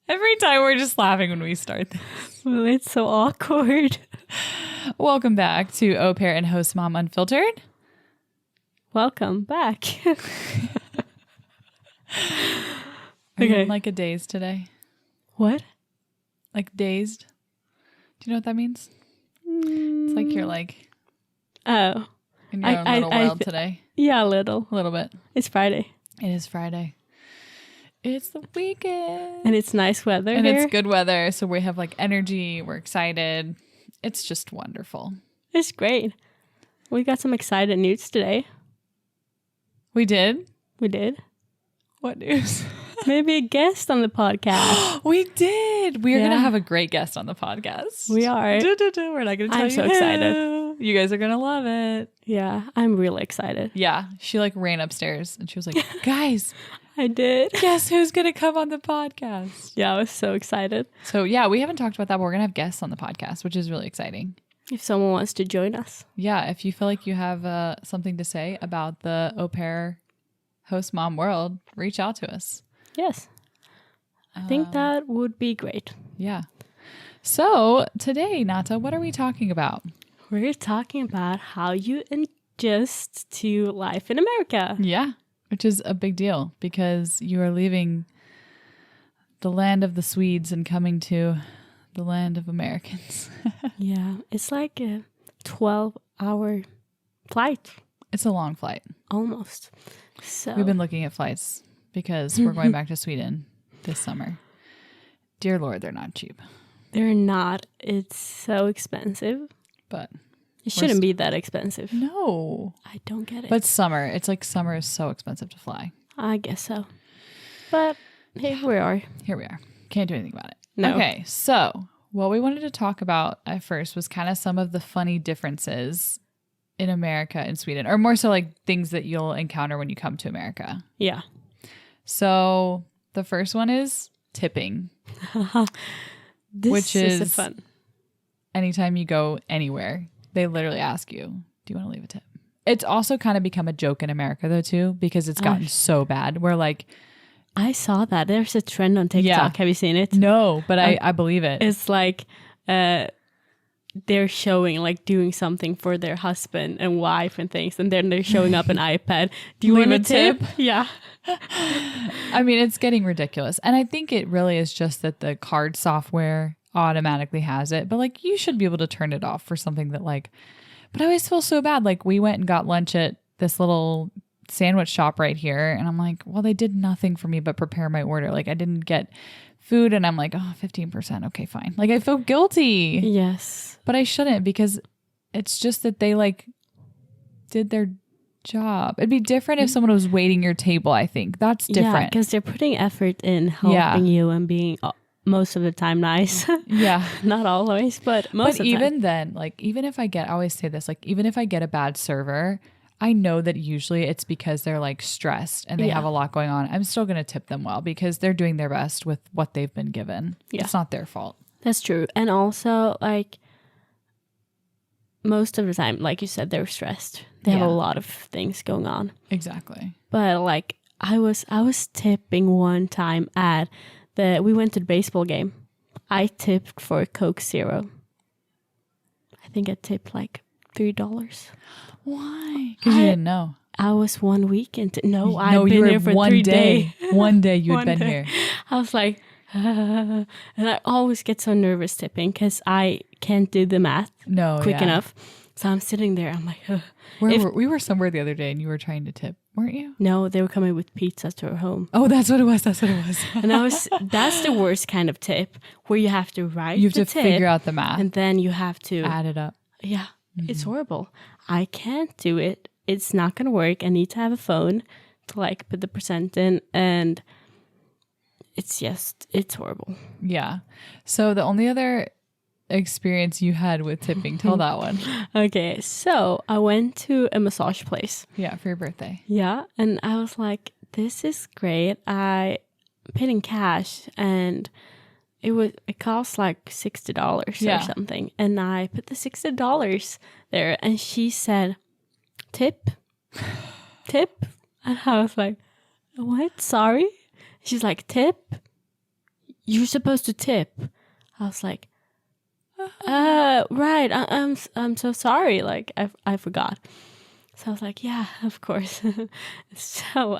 Every time we're just laughing when we start this. Well, it's so awkward. Welcome back to Au Pair and Host Mom Unfiltered. Welcome back. Are you Okay. like a dazed today? What? Like dazed? Do you know what that means? It's like you're like Oh, in your own little world today. yeah, a little. A little bit. It's Friday. It is Friday. It's the weekend. And it's nice weather And here. it's good weather. So we have like energy. We're excited. It's just wonderful. It's great. We got some exciting news today. We did? We did. What news? Maybe a guest on the podcast. We did. We are going to Yeah. have a great guest on the podcast. We are. We're not going to tell I'm you so who. excited. You guys are going to love it. Yeah, I'm really excited. Yeah. She like ran upstairs and she was like, guys, I did. guess who's going to come on the podcast? Yeah, I was so excited. So yeah, we haven't talked about that, but we're going to have guests on the podcast, which is really exciting. If someone wants to join us. Yeah. If you feel like you have something to say about the au pair host mom world, reach out to us. Yes. I think that would be great. Yeah. So today, Nata, what are we talking about? We're talking about how you adjust to life in America. Yeah. Which is a big deal because you are leaving the land of the Swedes and coming to the land of Americans. Yeah, it's like a 12-hour flight, It's a long flight. almost. So We've been looking at flights because we're going back to Sweden this summer. Dear Lord, they're not cheap, they're not. It's so expensive. but It shouldn't be that expensive. no. I don't get it. But summer, it's like summer is so expensive to fly. I guess so. But here we are. Here we are. Can't do anything about it. No. Okay, so what we wanted to talk about at first was kind of some of the funny differences in America and Sweden, or more so like things that you'll encounter when you come to America. Yeah. So the first one is tipping. This Which is is- fun. Anytime you go anywhere, they literally ask you, do you want to leave a tip? It's also kind of become a joke in America though too, because it's gotten so bad. We're like, I saw that. There's a trend on TikTok. Yeah. Have you seen it? no, but I believe it. It's like they're showing like doing something for their husband and wife and things, and then they're showing up an iPad. Do you Leave want a tip? Yeah. I mean, it's getting ridiculous. And I think it really is just that the card software automatically has it. But like, you should be able to turn it off for something that like, but I always feel so bad. Like, we went and got lunch at this little sandwich shop right here. And I'm like, well, they did nothing for me but prepare my order. Like, I didn't get food. And I'm like, oh, 15%. Okay, fine. Like, I feel guilty, Yes. but I shouldn't because it's just that they like did their job. It'd be different if someone was waiting your table. I think that's Yeah, different. because they're putting effort in helping you and being most of the time nice. Yeah. Not always, but most But of the time. even then, like, even if I always say this, like, even if I get a bad server, I know that usually it's because they're like stressed and they Yeah. have a lot going on. I'm still going to tip them well because they're doing their best with what they've been given. Yeah. It's not their fault. That's true. And also, like, most of the time, like you said, they're stressed. They have Yeah. a lot of things going on. Exactly. But like, I was tipping one time at we went to the baseball game. I tipped for a Coke Zero. I think I tipped like $3. Why? Because you didn't know. I was 1 week into No, I've you been were here for one 3 day. days. One day you had One been day. here. I was like, and I always get so nervous tipping because I can't do the math No, quick yeah. enough. So I'm sitting there. I'm like, We were somewhere the other day and you were trying to tip, weren't you? no, they were coming with pizza to our home. Oh, that's what it was. That's what it was. And that's the worst kind of tip where you have to write You have the to tip figure out the math. and then you have to, Add it up. yeah, it's horrible. I can't do it. It's not going to work. I need to have a phone to like put the percent in, and it's horrible. Yeah. So the only other experience you had with tipping, tell that one. Okay, so I went to a massage place. Yeah, for your birthday. Yeah, and I was like, this is great. I paid in cash, and it cost like $60 Yeah. or something. And I put the $60 there, and she said, tip. And I was like, what? Sorry? She's like, tip. you're supposed to tip. I was like, right. I'm so sorry. Like I forgot. So I was like, yeah, of course. So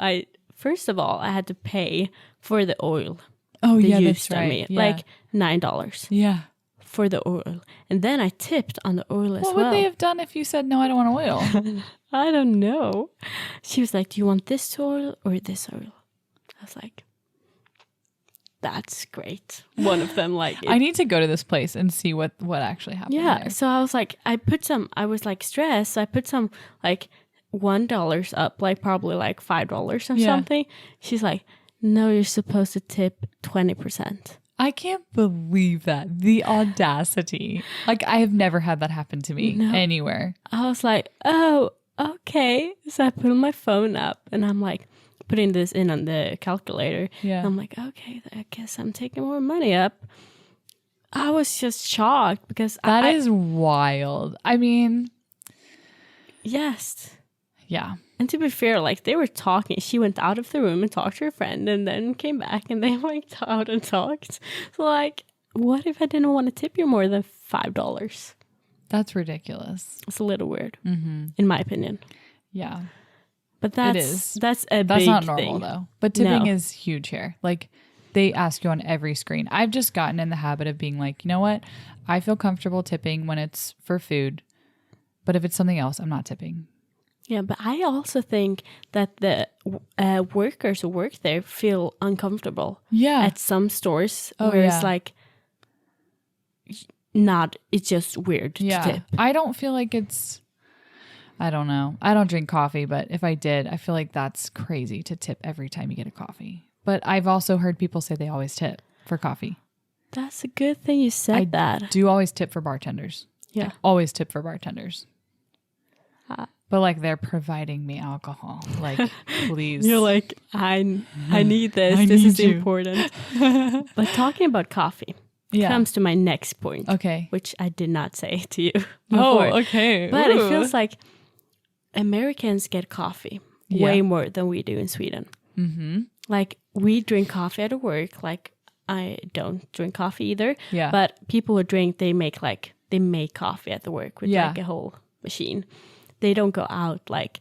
first of all, I had to pay for the oil. Oh, they yeah, used that's on right. me, Yeah. like $9 yeah. for the oil, and then I tipped on the oil as What well. would they have done if you said, no, I don't want oil? I don't know. She was like, do you want this oil or this oil? I was like, that's great. One of them, like, I need to go to this place and see what actually happened. yeah. there. So I was like, I was like stressed. So I put some like $1 up, like probably like $5 or Yeah. something. She's like, no, you're supposed to tip 20%. I can't believe that. The audacity. Like, I have never had that happen to me No. anywhere. I was like, oh, okay. So I put my phone up and I'm like putting this in on the calculator. Yeah. And I'm like, okay, I guess I'm taking more money up. I was just shocked because That is wild. I mean, yes. yeah. And to be fair, like they were talking. She went out of the room and talked to her friend and then came back and they went out and talked. So like, what if I didn't want to tip you more than $5? That's ridiculous. It's a little weird, Mm-hmm. in my opinion. Yeah. But that's is. that's a That's big not normal, thing. though. But tipping No. is huge here. Like, they ask you on every screen. I've just gotten in the habit of being like, you know what? I feel comfortable tipping when it's for food. But if it's something else, I'm not tipping. Yeah, but I also think that the workers who work there feel uncomfortable Yeah. at some stores Oh, where yeah. it's like it's just weird to tip. I don't feel like it's, I don't know. I don't drink coffee, but if I did, I feel like that's crazy to tip every time you get a coffee. But I've also heard people say they always tip for coffee. That's a good thing you said I that. do always tip for bartenders. Yeah. I always tip for bartenders. Ah. But like, they're providing me alcohol. Like, please. You're like, I need this. I This need is you. important. But talking about coffee Yeah. comes to my next point, Okay. which I did not say to you Oh, before. okay. But it Ooh. feels like Americans get coffee way more than we do in Sweden. Mm-hmm. Like we drink coffee at work. Like I don't drink coffee either. Yeah. But people who drink, they make coffee at the work with Yeah. like a whole machine. They don't go out like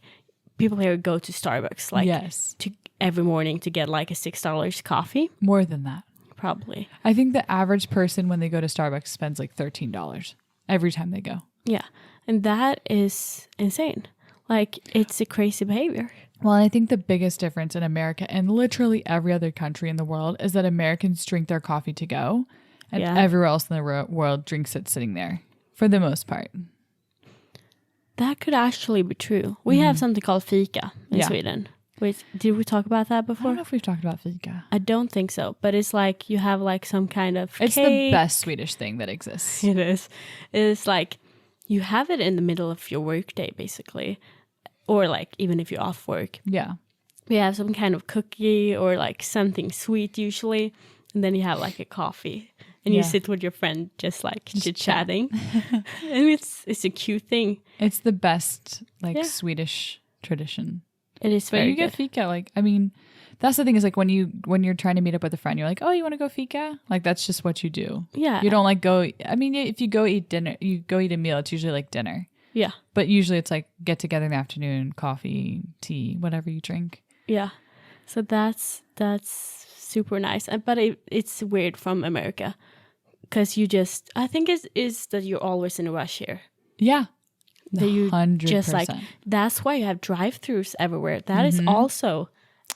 people here go to Starbucks like yes. every morning to get like a $6 coffee. More than that. Probably. I think the average person when they go to Starbucks spends like $13 every time they go. Yeah. And that is insane. Like it's a crazy behavior. Well, I think the biggest difference in America and literally every other country in the world is that Americans drink their coffee to go and Yeah. everywhere else in the world drinks it sitting there for the most part. That could actually be true. We have something called fika in Yeah. Sweden. Wait, did we talk about that I before? don't know if we've talked about fika. I don't think so, but it's like you have like some kind of It's the cake. best Swedish thing that exists. It is. It's like you have it in the middle of your workday, basically, or like even if you're off work, Yeah. you have some kind of cookie or like something sweet usually, and then you have like a coffee, and you Yeah. sit with your friend just like chit chatting, and it's a cute thing. It's the best like Yeah. Swedish tradition. It is But very you good. get fika, like, I mean, that's the thing is like when you're trying to meet up with a friend, you're like, oh, you want to go fika? Like that's just what you do. Yeah, You don't like go. I mean, if you go eat dinner, you go eat a meal. It's usually like dinner, yeah, but usually it's like get together in the afternoon, coffee, tea, whatever you drink. yeah. So that's super nice, but it's weird from America because I think it is that you're always in a rush here. Yeah, That you 100%. just like that's why you have drive-throughs everywhere. That is also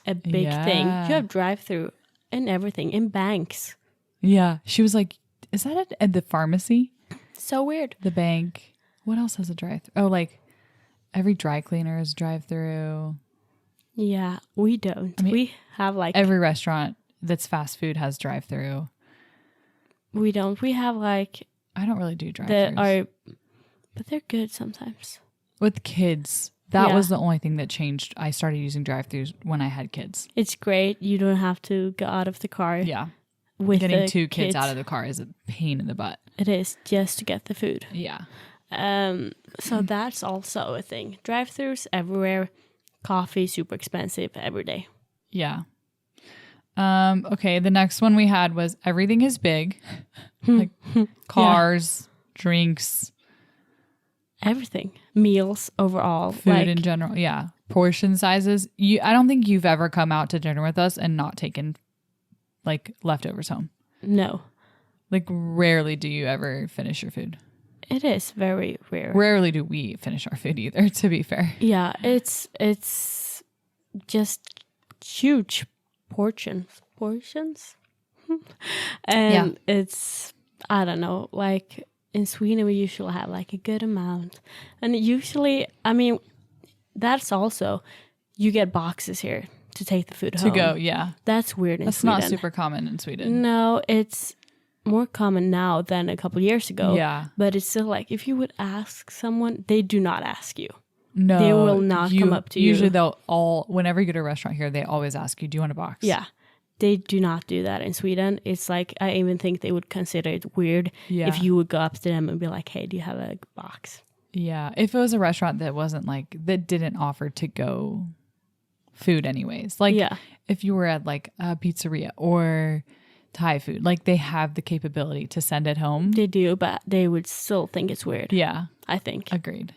a big thing. Yeah. You have drive-through in everything, in banks. Yeah, she was like, is that at the pharmacy, So weird. the bank? What else has a drive-through? Oh, like every dry cleaner is drive-through. Yeah, we don't. I mean, we have like Every restaurant that's fast food has drive-through. we don't. We have like I don't really do drive-throughs. but they're good sometimes. With kids, that Yeah. was the only thing that changed. I started using drive-throughs when I had kids. It's great. You don't have to go out of the car. Yeah. With Getting the two kids out of the car is a pain in the butt. It is just to get the food. Yeah. So that's also a thing. Drive-throughs everywhere. Coffee super expensive every day. Yeah. Okay, the next one we had was everything is big. Like cars, drinks, Everything. Meals overall. food like, in general. Yeah. Portion sizes. I don't think you've ever come out to dinner with us and not taken like leftovers home. No. Like rarely do you ever finish your food. It is very rare. Rarely do we finish our food either, to be fair. Yeah, it's just huge portions. And it's, I don't know, like in Sweden we usually have like a good amount. And usually, I mean, that's also, you get boxes here to take the food home. To go, yeah. That's weird in That's Sweden. not super common in Sweden. No, it's more common now than a couple years ago. Yeah. But it's still like, if you would ask someone, they do not ask you. No. They will not come up to you. Usually they'll whenever you go to a restaurant here, they always ask you, do you want a box? Yeah. They do not do that in Sweden. It's like, I even think they would consider it weird if you would go up to them and be like, hey, do you have a box? Yeah. If it was a restaurant that wasn't like, that didn't offer to go food anyways. Like if you were at like a pizzeria or Thai food, like they have the capability to send it home. They do, but they would still think it's weird. Yeah. I think. Agreed.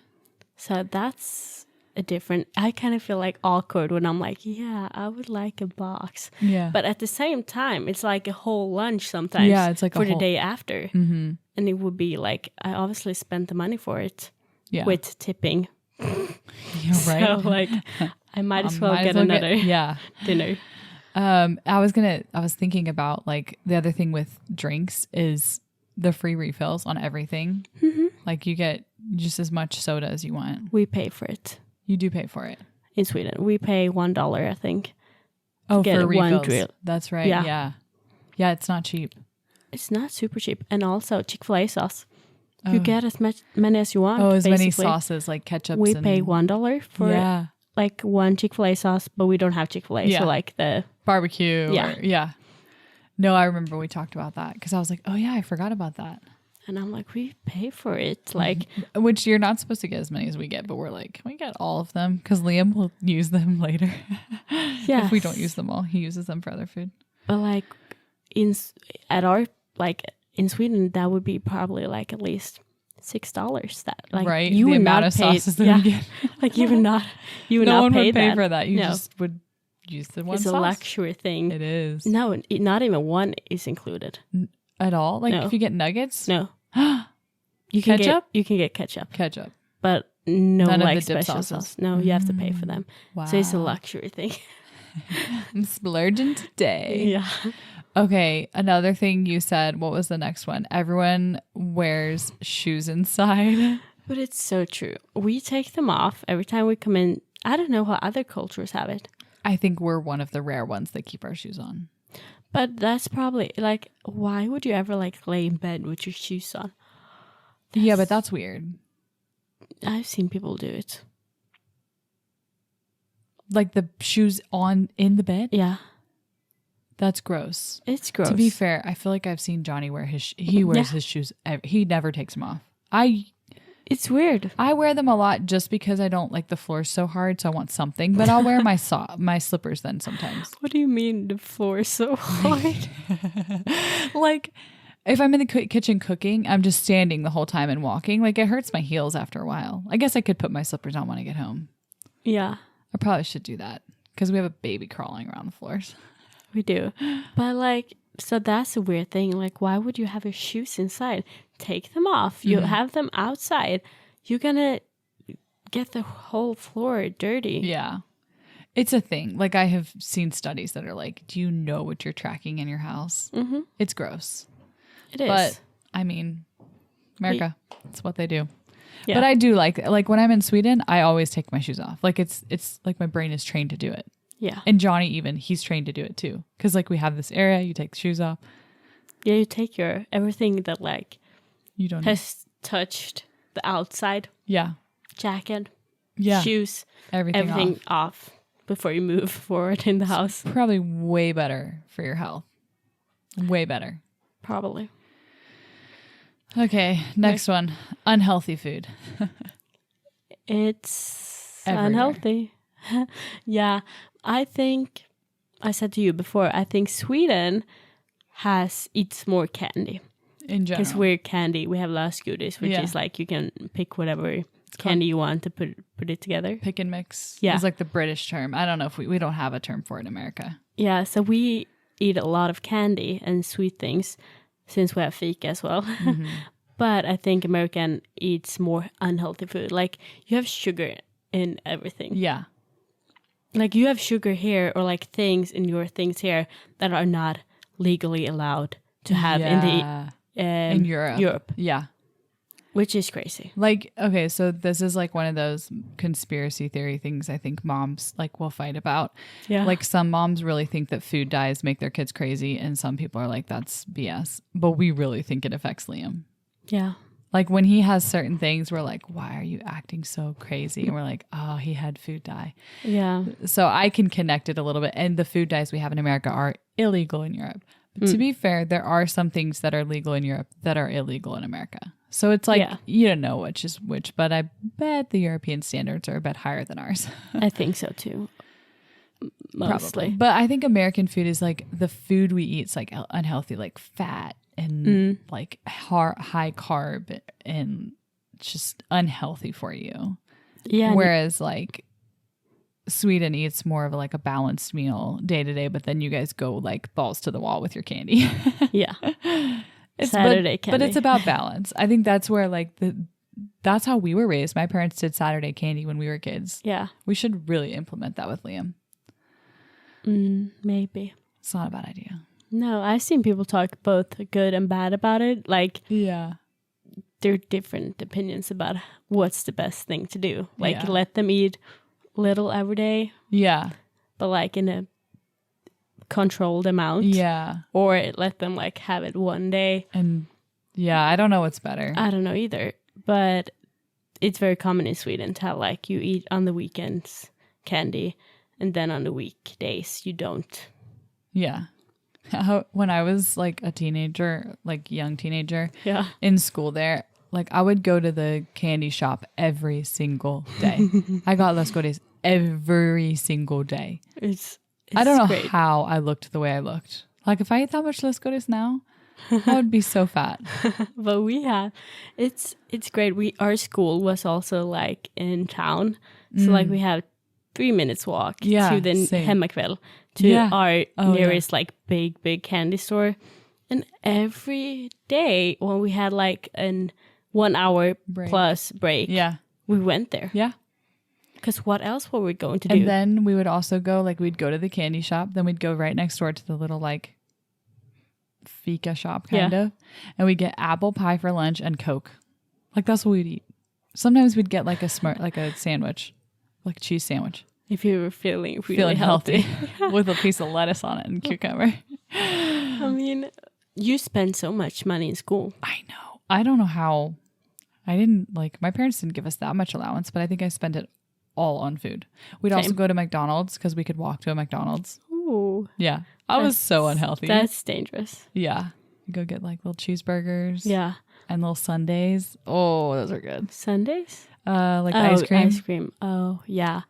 So that's a different, I kind of feel like awkward when I'm like, yeah, I would like a box. Yeah. But at the same time, it's like a whole lunch sometimes. Yeah, it's like for the day after. Mm-hmm. And it would be like, I obviously spent the money for it with tipping. You're right. So like, I might as well get another dinner. I was thinking about like the other thing with drinks is the free refills on everything. Mm-hmm. Like you get just as much soda as you want. We pay for it. You do pay for it. In Sweden, we pay $1, I think. Oh, get for refills. one drill. That's right. Yeah. Yeah, it's not cheap. It's not super cheap. And also Chick-fil-A sauce. You get as many as you want. Oh, as many basically. sauces like ketchup. We pay $1 for like one Chick-fil-A sauce, but we don't have Chick-fil-A. Yeah. So like the barbecue. Yeah. No, I remember we talked about that because I was like, oh yeah, I forgot about that. And I'm like, we pay for it. Like, which you're not supposed to get as many as we get, but we're like, can we get all of them? Because Liam will use them later. yeah. If we don't use them all, he uses them for other food. But like in Sweden, that would be probably like at least $6. That like right, you the would amount not of pay, sauces that we get. like you would not one pay would pay that. for that. You just would use the one. It's sauce. a luxury thing. It is. No, not even one is included at all. Like No. if you get nuggets, No. You can Ketchup? you can get ketchup, ketchup. but no None of like the dip special sauces. sauce. No, you have to pay for them. Wow. So it's a luxury thing. I'm splurging today. Yeah. Okay, another thing you said. What was the next one? Everyone wears shoes inside. But it's so true. We take them off every time we come in. I don't know how other cultures have it. I think we're one of the rare ones that keep our shoes on. But that's probably like, why would you ever like lay in bed with your shoes on? Yeah, but that's weird. I've seen people do it. Like the shoes on in the bed? Yeah. That's gross. It's gross. To be fair, I feel like I've seen Johnny wear he wears his shoes. He never takes them off. It's weird. I wear them a lot just because I don't like the floor so hard, so I want something. But I'll wear my slippers then sometimes. What do you mean the floor is so hard? Like if I'm in the kitchen cooking, I'm just standing the whole time and walking. Like it hurts my heels after a while. I guess I could put my slippers on when I get home. Yeah. I probably should do that because we have a baby crawling around the floors. We do. But like, so that's a weird thing. Like, why would you have your shoes inside? Take them off. You have them outside. You're going to get the whole floor dirty. Yeah. It's a thing. Like I have seen studies that are like, do you know what you're tracking in your house? Mm-hmm. It's gross. It is. But I mean, America, it's what they do. Yeah. But I do like when I'm in Sweden, I always take my shoes off. Like it's like my brain is trained to do it. Yeah. And Johnny even, he's trained to do it too. Because like we have this area, you take the shoes off. Yeah, you take your everything that like You don't has touched the outside. Yeah. Jacket. Yeah. Shoes. Everything off before you move forward in the house. Probably way better for your health. Way better. Probably. Okay, next one. Unhealthy food. It's Everywhere. unhealthy. Yeah, I think I said to you before, I think Sweden eats more candy. In general. Because we're candy. We have Lösgodis, which is like you can pick whatever candy you want to put it together. Pick and mix. Yeah. It's like the British term. I don't know if we don't have a term for it in America. Yeah, so we eat a lot of candy and sweet things since we have fika as well. Mm-hmm. But I think American eats more unhealthy food. Like you have sugar in everything. Yeah. Like you have sugar here or like things in your things here that are not legally allowed to have in Europe. Yeah. Which is crazy. Like, okay, so this is like one of those conspiracy theory things I think moms like will fight about. Yeah. Like some moms really think that food dyes make their kids crazy, and some people are like, that's BS. But we really think it affects Liam. Yeah. Like when he has certain things, we're like, why are you acting so crazy? And we're like, oh, he had food dye. Yeah. So I can connect it a little bit. And the food dyes we have in America are illegal in Europe. But to be fair, there are some things that are legal in Europe that are illegal in America. So it's like, you don't know which is which, but I bet the European standards are a bit higher than ours. I think so too. Mostly. Probably. But I think American food is like the food we eat is like unhealthy, like fat and like high carb and just unhealthy for you. Yeah. Whereas like Sweden eats more of like a balanced meal day to day, but then you guys go like balls to the wall with your candy. Yeah. It's Saturday candy. candy. But it's about balance. I think that's where like that's how we were raised. My parents did Saturday candy when we were kids. Yeah. We should really implement that with Liam. Maybe. It's not a bad idea. No, I've seen people talk both good and bad about it. Like, yeah, there are different opinions about what's the best thing to do. Like, Yeah. let them eat little every day, yeah, but like in a controlled amount. yeah. Or let them like have it one day. And yeah, I don't know what's better. I don't know either. But it's very common in Sweden to have like you eat on the weekends candy and then on the weekdays you don't. Yeah. When I was like a teenager, like young teenager, Yeah. in school there, like I would go to the candy shop every single day. I got Las Cortes every single day. It's I don't know great. how I looked the way I looked. Like if I ate that much Las Cortes now, I would be so fat. But we have it's great. Our school was also like in town. So like we have 3 minutes walk to the same. Hemmakväll, to our Oh, nearest like big candy store. And every day when we had like an 1 hour Break. plus break, Yeah. we went there. Yeah. Because what else were we going to do? And then we would also go, like we'd go to the candy shop. Then we'd go right next door to the little like fika shop kind of. And we'd get apple pie for lunch and Coke. Like that's what we'd eat. Sometimes we'd get like a sandwich, like a cheese sandwich. If you were feeling really healthy with a piece of lettuce on it and cucumber. I mean, you spend so much money in school. I know. I don't know how. I didn't like, my parents didn't give us that much allowance, but I think I spent it all on food. We'd also go to McDonald's because we could walk to a McDonald's. Ooh. Yeah. I was so unhealthy. That's dangerous. Yeah. You go get like little cheeseburgers. Yeah. And little sundaes. Oh, those are good. Sundays? Like ice cream. Ice cream. Oh, yeah.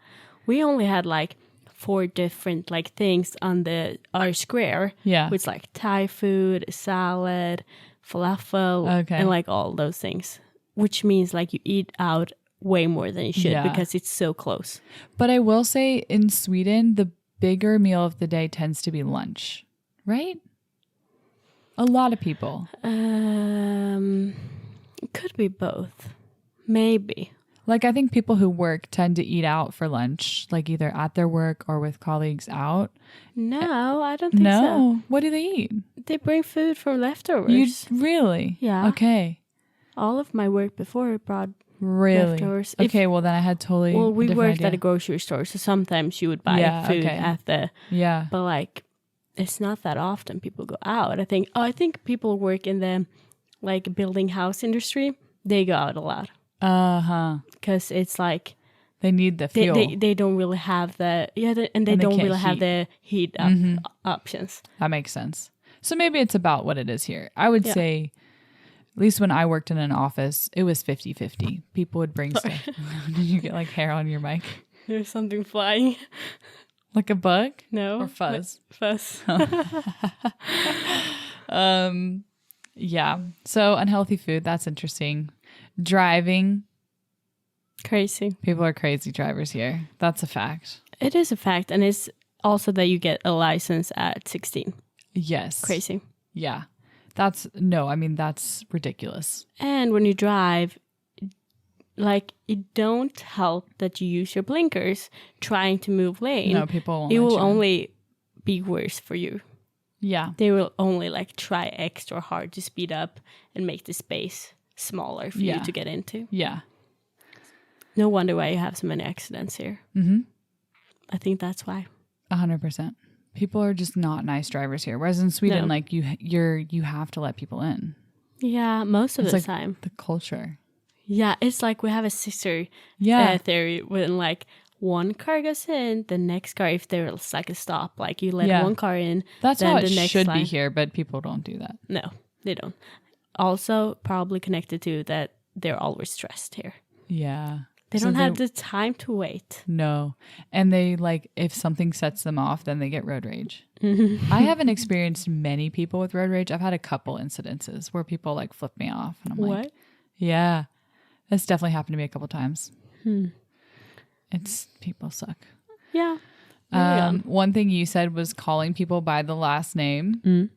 We only had like 4 different like things on our square. Yeah. With like Thai food, salad, falafel, Okay. and like all those things. Which means like you eat out way more than you should Yeah. because it's so close. But I will say in Sweden, the bigger meal of the day tends to be lunch, right? A lot of people. It could be both. Maybe. Like I think people who work tend to eat out for lunch, like either at their work or with colleagues out. No, I don't think so. No. What do they eat? They bring food from leftovers. You really? Yeah. Okay. All of my work before brought Really? leftovers. Okay, well then I had totally Well, we different worked at a idea. grocery store, so sometimes you would buy food okay. at the. Yeah. But like, it's not that often people go out. I think people work in the like building house industry. They go out a lot Uh-huh. because it's like They need the fuel. they don't really have the and they they don't can't really have heat. the heat options. That makes sense. So maybe it's about what it is here. I would say, at least when I worked in an office, it was 50-50. People would bring stuff. Did you get like hair on your mic? There's something flying. Like a bug No. or fuzz? Fuzz. Yeah. So unhealthy food. That's interesting. Driving. Crazy. People are crazy drivers here. That's a fact. It is a fact. And it's also that you get a license at 16. Yes. Crazy. Yeah. That's ridiculous. And when you drive, like, it don't help that you use your blinkers trying to move lane. No, people won't. It let will you in. only be worse for you. Yeah. They will only like try extra hard to speed up and make the space smaller for Yeah. you to get into. Yeah. No wonder why you have so many accidents here. Mm-hmm. I think that's why. 100%. People are just not nice drivers here. Whereas in Sweden, No. like you have to let people in. Yeah, most of It's the like time. the culture. Yeah, it's like we have a sister Yeah. theory when like one car goes in, the next car, if there's like a stop, like you let Yeah. one car in, That's then how it the next should line. be here, but people don't do that. No, they don't. Also, probably connected to that they're always stressed here. Yeah. They So don't have the time to wait. No. And they like, if something sets them off, then they get road rage. I haven't experienced many people with road rage. I've had a couple incidences where people like flip me off. And I'm like, What? yeah, that's definitely happened to me a couple times. Hmm. It's people suck. Yeah. Yeah. One thing you said was calling people by the last name.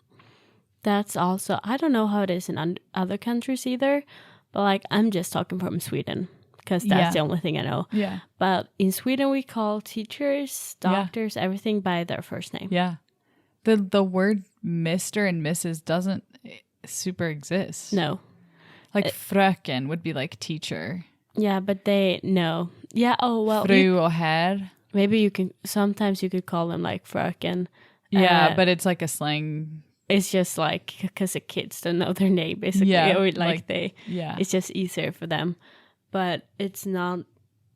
That's also, I don't know how it is in other countries either, but like I'm just talking from Sweden because that's Yeah. the only thing I know. Yeah. But in Sweden, we call teachers, doctors, everything by their first name. Yeah. The word Mr. and Mrs. doesn't super exist. No. Like fröken would be like teacher. Yeah, but they know. Yeah. Oh, well, Fru och herr. maybe you can, sometimes you could call them like fröken. Yeah, but it's like a slang. It's just like because the kids don't know their name, basically. Yeah, Or like like- they, Yeah. it's just easier for them. But it's not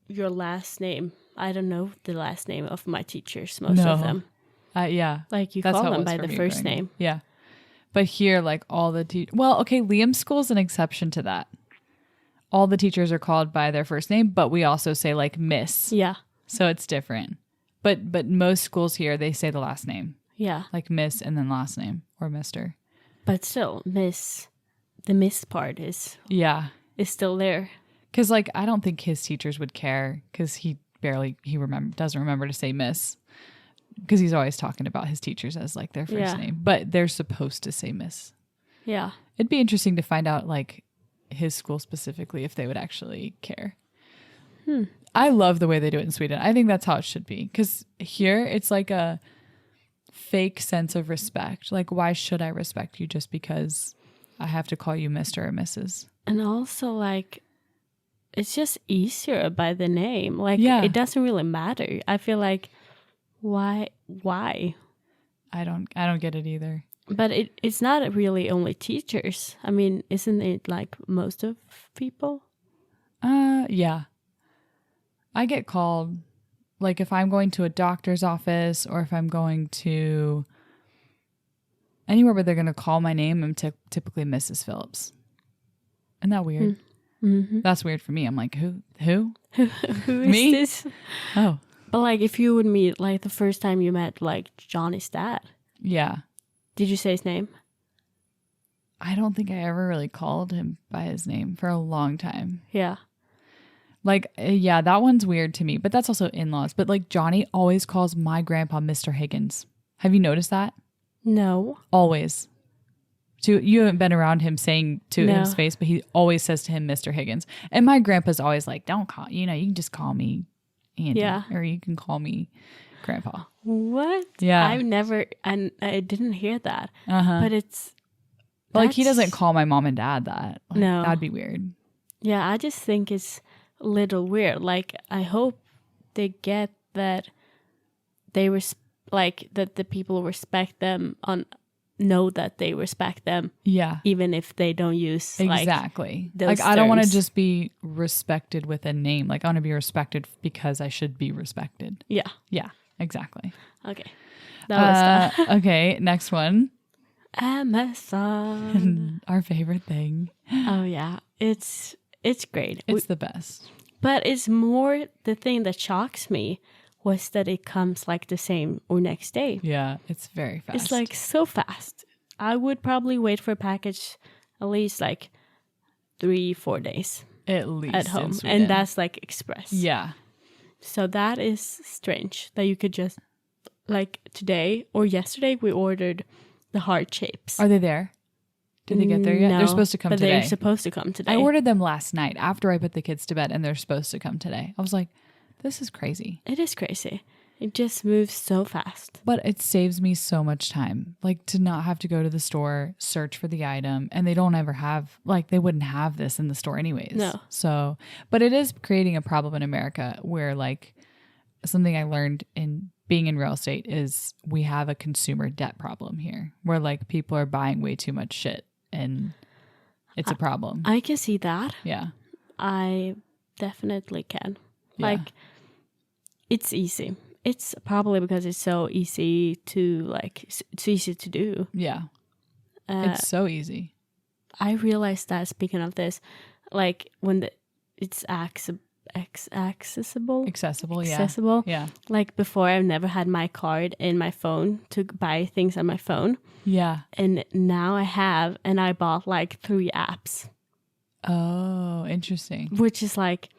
your last name. I don't know the last name of my teachers, most No. of them. Yeah. Like you That's call how it them was by for the me first growing up. name. Yeah. But here, like all the well, okay, Liam's school's an exception to that. All the teachers are called by their first name, but we also say like Miss. Yeah. So it's different. But most schools here, they say the last name. Yeah. Like Miss and then last name or Mr. But still, the miss part is Yeah. still there. Because like I don't think his teachers would care because he doesn't remember to say Miss because he's always talking about his teachers as like their first Yeah. name, but they're supposed to say Miss. Yeah. It'd be interesting to find out like his school specifically if they would actually care. I love the way they do it in Sweden. I think that's how it should be because here it's like a fake sense of respect. Like, why should I respect you just because I have to call you Mr. or Mrs.? And also, like, it's just easier by the name. Like, Yeah. it doesn't really matter. I feel like, why? I don't get it either. But it's not really only teachers. I mean, isn't it like most of people? Yeah. I get called like if I'm going to a doctor's office or if I'm going to anywhere where they're going to call my name, I'm typically Mrs. Phillips. Isn't that weird? Mm-hmm. That's weird for me. I'm like, who? Who is Me? this? Oh, But like, if you would meet, like, the first time you met, like, Johnny's dad, yeah. did you say his name? I don't think I ever really called him by his name for a long time. Yeah. Like, yeah, that one's weird to me, but that's also in-laws. But like Johnny always calls my grandpa Mr. Higgins. Have you noticed that? No. Always. You haven't been around him saying to No. his face, but he always says to him, Mr. Higgins. And my grandpa's always like, don't call, you can just call me Andy. Yeah. Or you can call me Grandpa. What? Yeah. I've never, and I didn't hear that. Uh-huh. But it's Like he that's- doesn't call my mom and dad that. Like, No. That'd be weird. Yeah, I just think it's a little weird. Like, I hope they get that they like that the people respect them know that they respect them, Yeah. even if they don't use like Exactly. those Like I don't want to terms. just be respected with a name. Like I want to be respected because I should be respected. yeah. Yeah, exactly. Okay, that was that. Okay, next one. Amazon. Our favorite thing. Oh yeah, it's great. It's the best. But it's more the thing that shocks me was that it comes like the same or next day. Yeah, it's very fast. It's like so fast. I would probably wait for a package at least like 3-4 days at least at in home. Sweden. And that's like express. yeah. So that is strange that you could just, like today or yesterday, we ordered the heart shapes. Are they there? Did they get there yet? No, They're supposed to come but today. they're supposed to come today. I ordered them last night after I put the kids to bed, and they're supposed to come today. I was like, this is crazy. It is crazy. It just moves so fast. But it saves me so much time, like to not have to go to the store, search for the item, and they don't ever have, like they wouldn't have this in the store anyways. No. So, but it is creating a problem in America where like something I learned in being in real estate is we have a consumer debt problem here where like people are buying way too much shit and it's a problem. I can see that. Yeah. I definitely can. Yeah. Like, it's easy. It's probably because it's so easy to like, it's easy to do. Yeah. It's so easy. I realized that, speaking of this, like when it's accessible, Accessible. Yeah. like before I've never had my card in my phone to buy things on my phone, Yeah. and now I have, and I bought like 3 apps, Oh, interesting. which is like,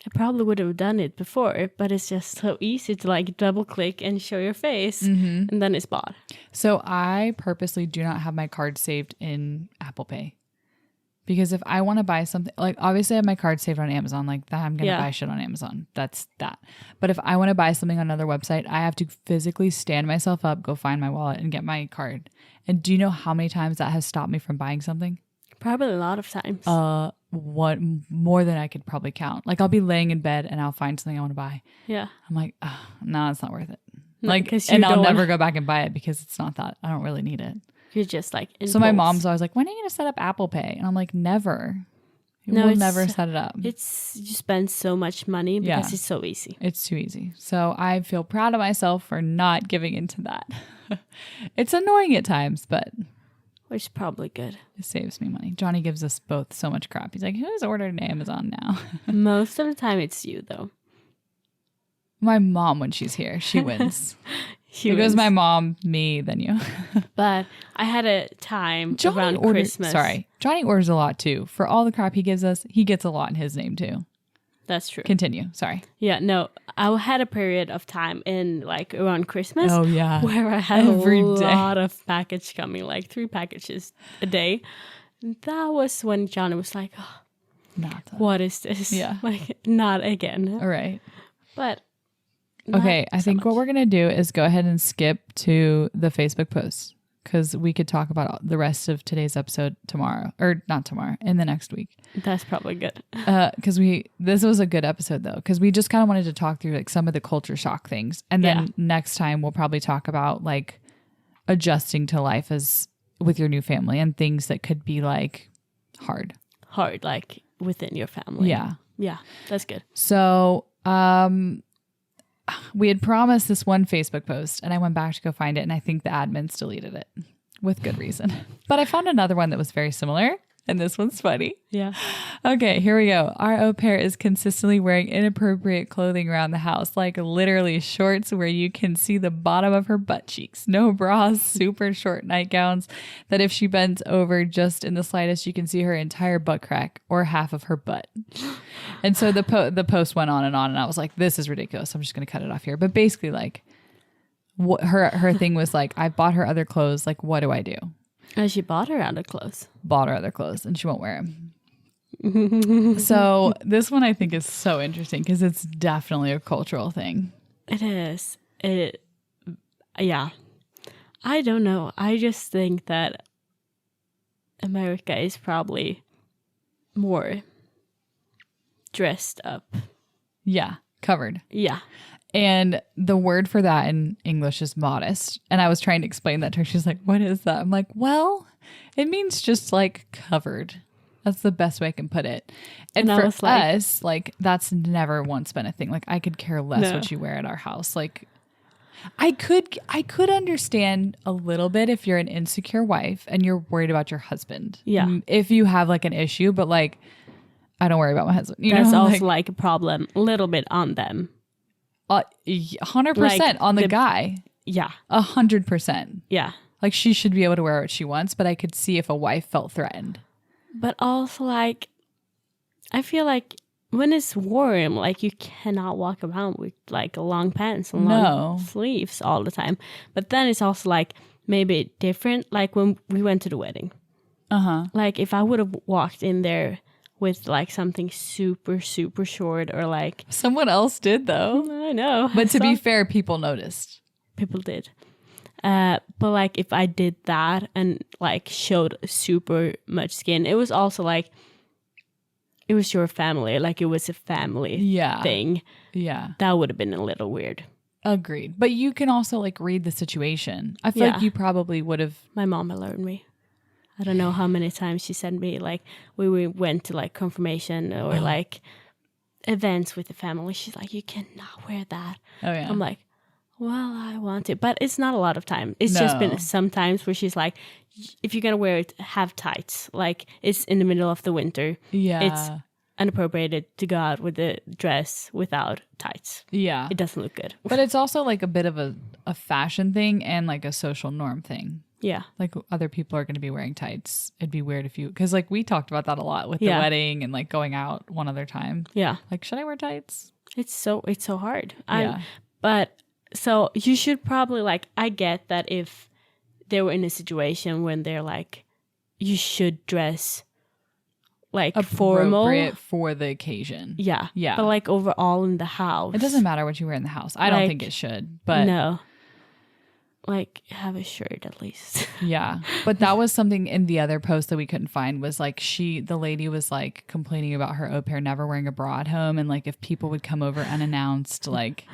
I probably would have done it before, but it's just so easy to like double click and show your face, and then it's bought. So I purposely do not have my card saved in Apple Pay. Because if I want to buy something, like obviously I have my card saved on Amazon, like that I'm going to buy shit on Amazon. That's that. But if I want to buy something on another website, I have to physically stand myself up, go find my wallet and get my card. And do you know how many times that has stopped me from buying something? Probably a lot of times. What more than I could probably count. Like I'll be laying in bed and I'll find something I want to buy. Yeah. I'm like, oh, no, it's not worth it. No, like, 'cause you and I'll don't never wanna- go back and buy it because it's not that. I don't really need it. You're just like, So my impulse. mom's always like, when are you going to set up Apple Pay? And I'm like, never. No, We'll it's- never set it up. It's, you spend so much money because Yeah. it's so easy. It's too easy. So I feel proud of myself for not giving into that. It's annoying at times, but Which is probably good. it saves me money. Johnny gives us both so much crap. He's like, who's ordered an Amazon now? Most of the time it's you, though. My mom, when she's here, she wins. She It goes wins. my mom, me, then you. But I had a time around Christmas. Johnny orders a lot too. For all the crap he gives us, he gets a lot in his name too. That's true. Continue. Sorry. Yeah, no. I had a period of time in like around Christmas Oh, yeah. where I had Every a day. lot of package coming, like 3 packages a day. And that was when Johnny was like, oh, Not that. what is this? Yeah. Like, not again. All right. But not Okay, I so think what much. we're going to do is go ahead and skip to the Facebook post because we could talk about the rest of today's episode tomorrow, or not tomorrow, in the next week. That's probably good. Because this was a good episode though, because we just kind of wanted to talk through like some of the culture shock things, and then Yeah. next time we'll probably talk about like adjusting to life as with your new family and things that could be like hard. Hard, like within your family. Yeah. Yeah, that's good. So, we had promised this one Facebook post and I went back to go find it and I think the admins deleted it with good reason. But I found another one that was very similar and this one's funny. Yeah. Okay, here we go. Our au pair is consistently wearing inappropriate clothing around the house, like literally shorts where you can see the bottom of her butt cheeks, no bras, super short nightgowns that if she bends over just in the slightest, you can see her entire butt crack or half of her butt. And so the post went on, and I was like, this is ridiculous. I'm just going to cut it off here. But basically, like, what her thing was like, I bought her other clothes. Like, what do I do? And she bought her other clothes. Bought her other clothes and she won't wear them. So this one I think is so interesting because it's definitely a cultural thing. It is. Yeah. I don't know. I just think that America is probably more dressed up. Yeah, covered. Yeah. And the word for that in English is modest. And I was trying to explain that to her. She's like, what is that? I'm like, well, it means just like covered. That's the best way I can put it. And I for was like- us, like that's never once been a thing. Like I could care less No. what you wear at our house. Like I could understand a little bit if you're an insecure wife and you're worried about your husband. Yeah. If you have like an issue, but like I don't worry about my husband. You That's know, also like a problem, a little bit on them. 100% Like, on the guy. Yeah. 100%. Yeah. Like she should be able to wear what she wants, but I could see if a wife felt threatened. But also, like, I feel like when it's warm, like, you cannot walk around with, like, long pants and long sleeves all the time. But then it's also, like, maybe different. Like, when we went to the wedding. Like, if I would have walked in there with, like, something super, super short or, like... Someone else did, though. I know. But to be fair, people noticed. People did. But like if I did that and like showed super much skin, it was also like it was your family, like it was a family thing. Yeah. That would have been a little weird. Agreed. But you can also like read the situation. I feel like you probably would have. My mom alerted me. I don't know how many times she sent me like we went to like confirmation or like events with the family. She's like, you cannot wear that. Oh yeah. I'm like, well, I want it, but it's not a lot of time. It's just been some times where she's like, if you're going to wear it, have tights. Like, it's in the middle of the winter. Yeah. It's inappropriate to go out with a dress without tights. Yeah. It doesn't look good. But it's also like a bit of a fashion thing and like a social norm thing. Yeah. Like other people are going to be wearing tights. It'd be weird if you, because like we talked about that a lot with the wedding and like going out one other time. Yeah. Like, should I wear tights? It's so hard. Yeah. But so you should probably like, I get that if they were in a situation when they're like, you should dress like formal. Appropriate for the occasion. Yeah. Yeah. But like overall in the house. It doesn't matter what you wear in the house. I don't think it should, but. No. Like have a shirt at least. Yeah. But that was something in the other post that we couldn't find was like the lady was like complaining about her au pair never wearing a bra at home. And like if people would come over unannounced, like.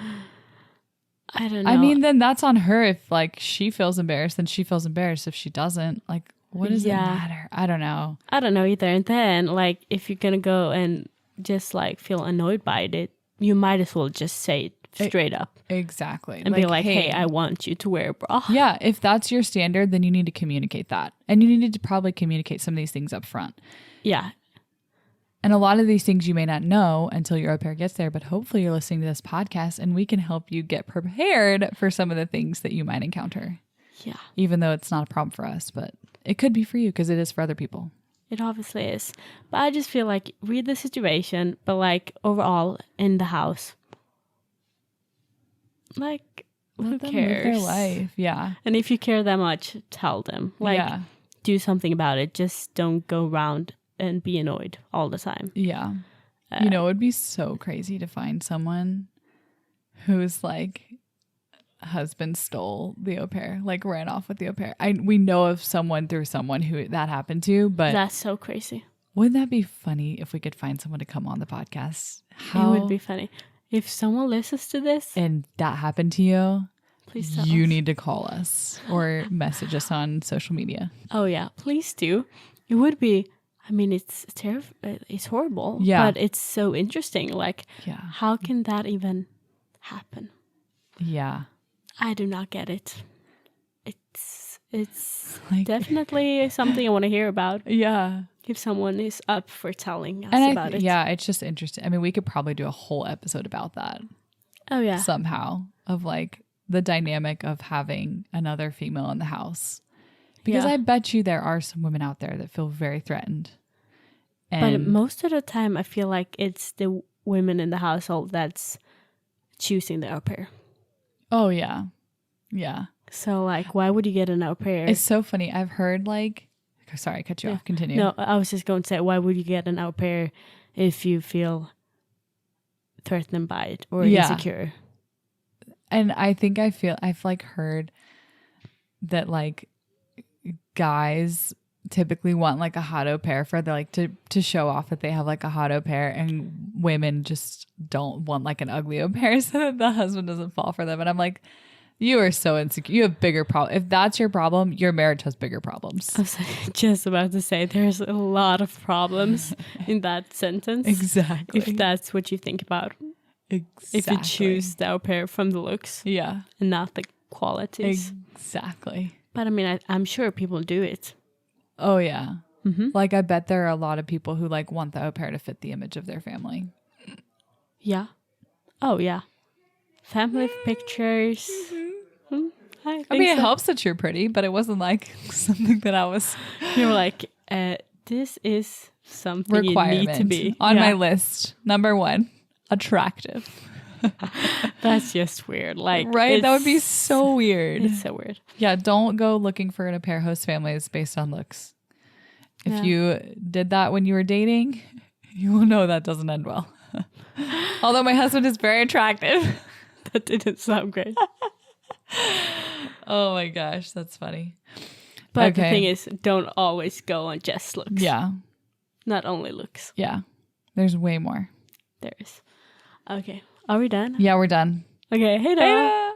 I don't know. I mean, then that's on her. If like she feels embarrassed, then she feels embarrassed. If she doesn't, like, what does it matter? I don't know. I don't know either. And then like, if you're going to go and just like feel annoyed by it, you might as well just say it straight up. Exactly. And be like, hey, I want you to wear a bra. Yeah. If that's your standard, then you need to communicate that. And you need to probably communicate some of these things up front. Yeah. And a lot of these things you may not know until your au pair gets there, but hopefully you're listening to this podcast and we can help you get prepared for some of the things that you might encounter. Yeah. Even though it's not a problem for us, but it could be for you because it is for other people. It obviously is. But I just feel like read the situation, but like overall in the house, like who cares? Live their life. Yeah. And if you care that much, tell them. Like do something about it. Just don't go around and be annoyed all the time. Yeah. You know, it would be so crazy to find someone who's like husband stole the au pair, like ran off with the au pair. We know of someone through someone who that happened to, but that's so crazy. Wouldn't that be funny if we could find someone to come on the podcast? It would be funny. If someone listens to this and that happened to you, please tell you us. need to call us or message us on social media. Oh yeah, please do. It would be. I mean, it's terrible. It's horrible. Yeah. But it's so interesting. Like, how can that even happen? Yeah. I do not get it. It's like, definitely something I want to hear about. Yeah. If someone is up for telling us about it. Yeah, it's just interesting. I mean, we could probably do a whole episode about that. Oh, yeah. Somehow of like the dynamic of having another female in the house. Because I bet you there are some women out there that feel very threatened. But most of the time, I feel like it's the women in the household that's choosing the au pair. Oh, yeah. Yeah. So, like, why would you get an au pair? It's so funny. I've heard, like... Sorry, I cut you off. Continue. No, I was just going to say, why would you get an au pair if you feel threatened by it or insecure? And I think I've like heard that, like, guys typically want like a hot au pair for to show off that they have like a hot au pair, and women just don't want like an ugly au pair so that the husband doesn't fall for them. And I'm like, you are so insecure. You have bigger problems. If that's your problem, your marriage has bigger problems. I was just about to say there's a lot of problems in that sentence. Exactly. If that's what you think about. Exactly. If you choose the au pair from the looks. Yeah. And not the qualities. Exactly. But I mean, I'm sure people do it. Oh, yeah. Mm-hmm. Like, I bet there are a lot of people who like want the au pair to fit the image of their family. Yeah. Oh, yeah. family pictures. I I mean, it so. helps that you're pretty, but it wasn't like something that I was You were like, this is something you requirement need to be on my list. Number 1, attractive. That's just weird. Like, Right? That would be so weird. It's so weird. Yeah, don't go looking for a pair host families based on looks. If you did that when you were dating, you will know that doesn't end well. Although my husband is very attractive. That didn't sound great. Oh my gosh, that's funny. But the thing is, don't always go on just looks. Yeah. Not only looks. Yeah. There's way more. There is. Okay. Are we done? Yeah, we're done. Okay. Hey,